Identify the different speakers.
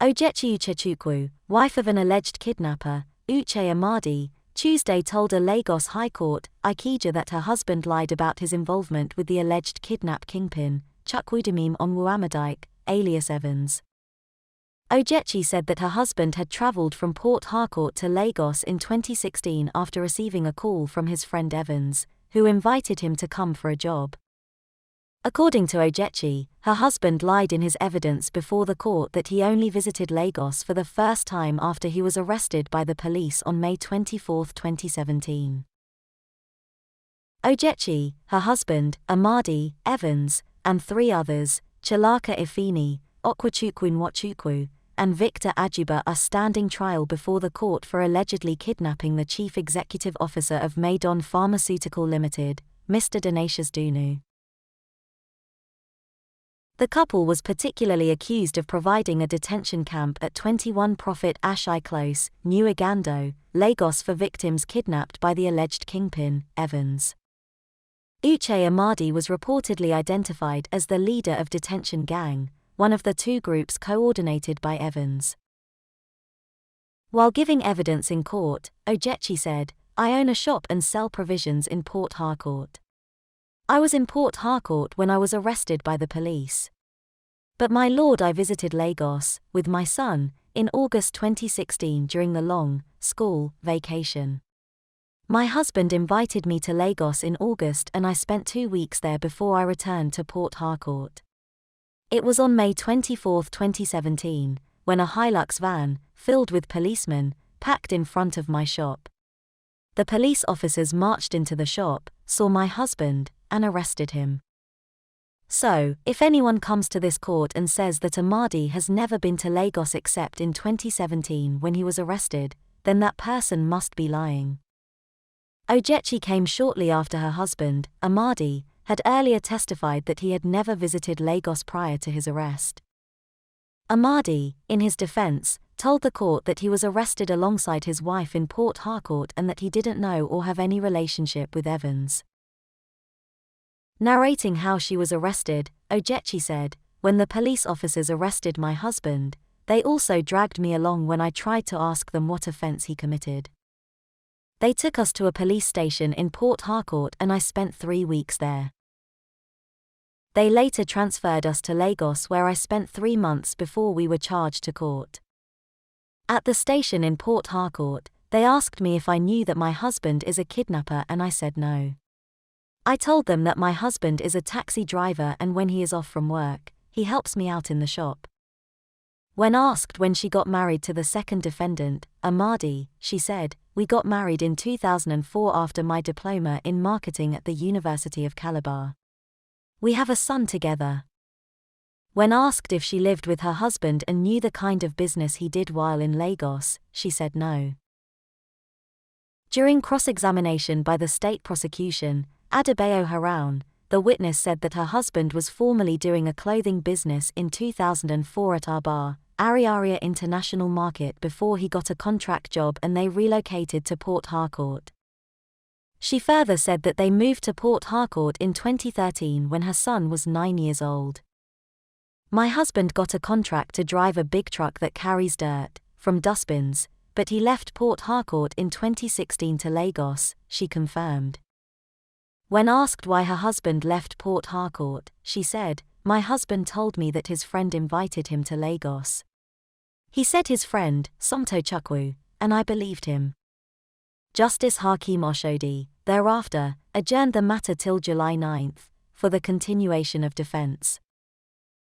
Speaker 1: Ogechi Uchechukwu, wife of an alleged kidnapper, Uche Amadi, Tuesday told a Lagos High Court, Ikeja, that her husband lied about his involvement with the alleged kidnap kingpin, Chukwudemim Onwuamadike, alias Evans. Ogechi said that her husband had travelled from Port Harcourt to Lagos in 2016 after receiving a call from his friend Evans, who invited him to come for a job. According to Ogechi, her husband lied in his evidence before the court that he only visited Lagos for the first time after he was arrested by the police on May 24, 2017. Ogechi, her husband, Amadi, Evans, and three others, Chalaka Ifini, Okwachukwu Nwachukwu, and Victor Ajuba, are standing trial before the court for allegedly kidnapping the chief executive officer of Maidon Pharmaceutical Limited, Mr. Donacius Dunu. The couple was particularly accused of providing a detention camp at 21 Prophet Ashai Close, New Igando, Lagos for victims kidnapped by the alleged kingpin, Evans. Uche Amadi was reportedly identified as the leader of detention gang, one of the two groups coordinated by Evans. While giving evidence in court, Ogechi said, "I own a shop and sell provisions in Port Harcourt. I was in Port Harcourt when I was arrested by the police. But my lord, I visited Lagos, with my son, in August 2016 during the long, school, vacation. My husband invited me to Lagos in August and I spent 2 weeks there before I returned to Port Harcourt. It was on May 24, 2017, when a Hilux van, filled with policemen, packed in front of my shop. The police officers marched into the shop, saw my husband, and arrested him. So, if anyone comes to this court and says that Amadi has never been to Lagos except in 2017 when he was arrested, then that person must be lying." Ogechi came shortly after her husband, Amadi, had earlier testified that he had never visited Lagos prior to his arrest. Amadi, in his defense, told the court that he was arrested alongside his wife in Port Harcourt and that he didn't know or have any relationship with Evans. Narrating how she was arrested, Ogechi said, "When the police officers arrested my husband, they also dragged me along when I tried to ask them what offense he committed. They took us to a police station in Port Harcourt and I spent 3 weeks there. They later transferred us to Lagos where I spent 3 months before we were charged to court. At the station in Port Harcourt, they asked me if I knew that my husband is a kidnapper and I said no. I told them that my husband is a taxi driver and when he is off from work, he helps me out in the shop." When asked when she got married to the second defendant, Amadi, she said, "We got married in 2004 after my diploma in marketing at the University of Calabar. We have a son together." When asked if she lived with her husband and knew the kind of business he did while in Lagos, she said no. During cross-examination by the state prosecution, Adebayo Haroun, the witness said that her husband was formerly doing a clothing business in 2004 at Aba, Ariaria International Market before he got a contract job and they relocated to Port Harcourt. She further said that they moved to Port Harcourt in 2013 when her son was 9 years old. "My husband got a contract to drive a big truck that carries dirt from dustbins, but he left Port Harcourt in 2016 to Lagos," she confirmed. When asked why her husband left Port Harcourt, she said, "My husband told me that his friend invited him to Lagos. He said his friend, Somto Chukwu, and I believed him." Justice Hakeem Oshodi, thereafter, adjourned the matter till July 9, for the continuation of defense.